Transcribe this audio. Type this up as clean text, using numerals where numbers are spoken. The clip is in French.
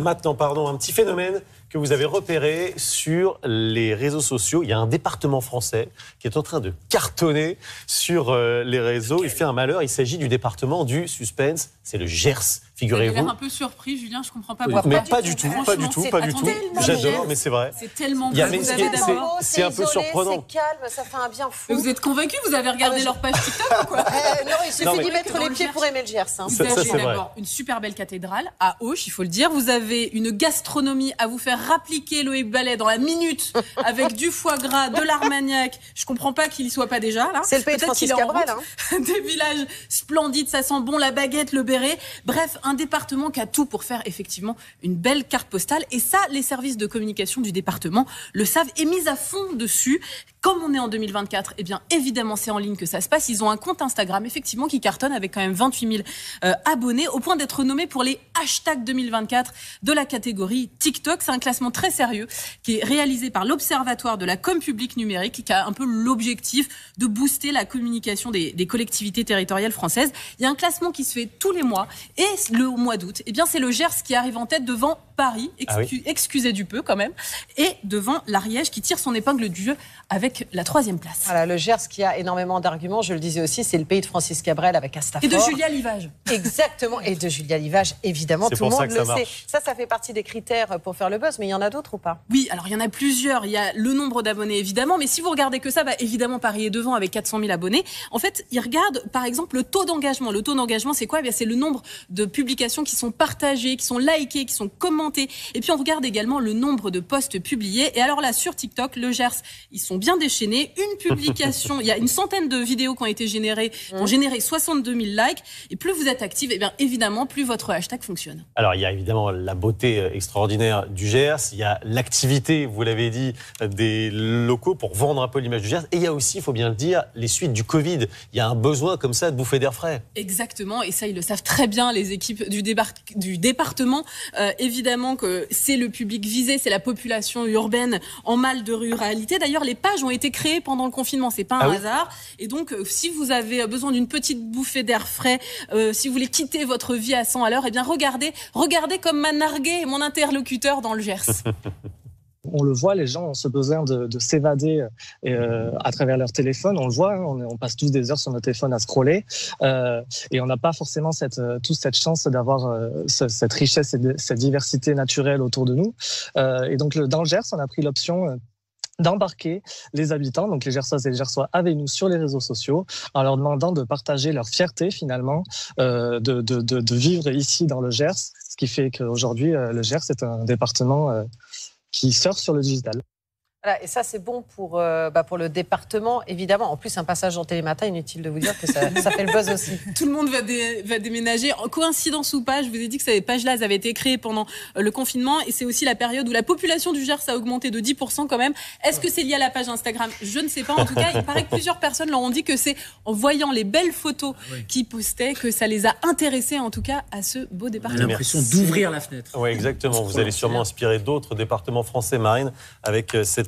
Maintenant, pardon, un petit phénomène que vous avez repéré sur les réseaux sociaux. Il y a un département français qui est en train de cartonner sur les réseaux. Il fait un malheur. Il s'agit du département du suspense. C'est le Gers, figurez-vous. Vous avez l'air un peu surpris, Julien. Je comprends pas Oui, pourquoi. mais pas du tout, pas du tout, pas du tout. J'adore, mais c'est vrai. C'est tellement Il y a- beau. mais Vous c'est- avez d'abord. c'est un peu isolé, surprenant. C'est calme, ça fait un bien fou. Vous êtes convaincus? Vous avez regardé leur page TikTok ou quoi? Non, il suffit Non, mais- d'y mettre les pieds pour aimer le Gers. Hein. Vous Ça, avez c'est vrai. d'abord une super belle cathédrale à Auch, il faut le dire. Vous avez une gastronomie à vous faire rappliquer Loïc Ballet dans la minute avec du foie gras, de l'armagnac. Je comprends pas qu'il y soit pas déjà là. C'est le pays de Peut-être Francis qu'il est en Cabrel. route. Hein. Des villages splendides, ça sent bon, la baguette, le béret. Bref, un département qui a tout pour faire effectivement une belle carte postale. Et ça, les services de communication du département le savent et mis à fond dessus. Comme on est en 2024, eh bien évidemment c'est en ligne que ça se passe. Ils ont un compte Instagram effectivement qui cartonne avec quand même 28 000 abonnés, au point d'être nommé pour les hashtags 2024 de la catégorie TikTok. C'est un classement très sérieux qui est réalisé par l'Observatoire de la com publique numérique, qui a un peu l'objectif de booster la communication des collectivités territoriales françaises. Il y a un classement qui se fait tous les mois et le mois d'août, eh bien c'est le Gers qui arrive en tête devant Paris, excusez du peu quand même, et devant l'Ariège qui tire son épingle du jeu avec la 3e place. Voilà, le Gers qui a énormément d'arguments, je le disais aussi, c'est le pays de Francis Cabrel avec Astafort. Et de Julia Livage. Exactement, et de Julia Livage, évidemment, C'est tout le pour ça monde que le ça sait. marche. Ça fait partie des critères pour faire le buzz, mais il y en a d'autres ou pas? Oui, alors il y en a plusieurs. Il y a le nombre d'abonnés, évidemment. Mais si vous regardez que ça, bah, évidemment, Paris est devant avec 400 000 abonnés. En fait, ils regardent, par exemple, le taux d'engagement. Le taux d'engagement, c'est quoi? Eh bien, c'est le nombre de publications qui sont partagées, qui sont likées, qui sont commentées. Et puis, on regarde également le nombre de posts publiés. Et alors là, sur TikTok, le Gers, ils sont bien déchaînés. Une publication, il y a une centaine de vidéos qui ont été générées, qui ont généré 62 000 likes. Et plus vous êtes actifs, eh bien, évidemment, plus votre hashtag fonctionne. Alors, il y a évidemment la beauté extraordinaire du Gers, il y a l'activité, vous l'avez dit, des locaux pour vendre un peu l'image du Gers, et il y a aussi, il faut bien le dire, les suites du Covid. Il y a un besoin comme ça de bouffer d'air frais. Exactement, et ça, ils le savent très bien, les équipes du département. Évidemment que c'est le public visé, c'est la population urbaine en mal de ruralité. D'ailleurs, les pages ont été créées pendant le confinement, c'est pas un hasard. Et donc, si vous avez besoin d'une petite bouffée d'air frais, si vous voulez quitter votre vie à 100 à l'heure, eh bien regardez comme m'a nargué mon interlocuteur dans le Gers. On le voit, les gens ont ce besoin de s'évader à travers leur téléphone. On le voit, hein, on passe tous des heures sur nos téléphones à scroller et on n'a pas forcément tous cette chance d'avoir cette richesse et cette diversité naturelle autour de nous. Et donc, dans le Gers, on a pris l'option d'embarquer les habitants, donc les Gersoises et les Gersois, avec nous sur les réseaux sociaux, en leur demandant de partager leur fierté finalement de vivre ici dans le Gers, ce qui fait qu'aujourd'hui, le Gers est un département qui surfe sur le digital. Voilà, et ça, c'est bon pour le département, évidemment. En plus, un passage dans Télématin, inutile de vous dire que ça fait le buzz aussi. Tout le monde va déménager. En coïncidence ou pas, je vous ai dit que ces pages-là, elles avaient été créées pendant le confinement et c'est aussi la période où la population du Gers a augmenté de 10% quand même. Est-ce que c'est lié à la page Instagram? Je ne sais pas. En tout cas, il paraît que plusieurs personnes leur ont dit que c'est en voyant les belles photos qu'ils postaient que ça les a intéressés, en tout cas, à ce beau département. On a l'impression d'ouvrir la fenêtre. Oui, exactement. Vous allez sûrement inspirer d'autres départements français, Marine, avec cette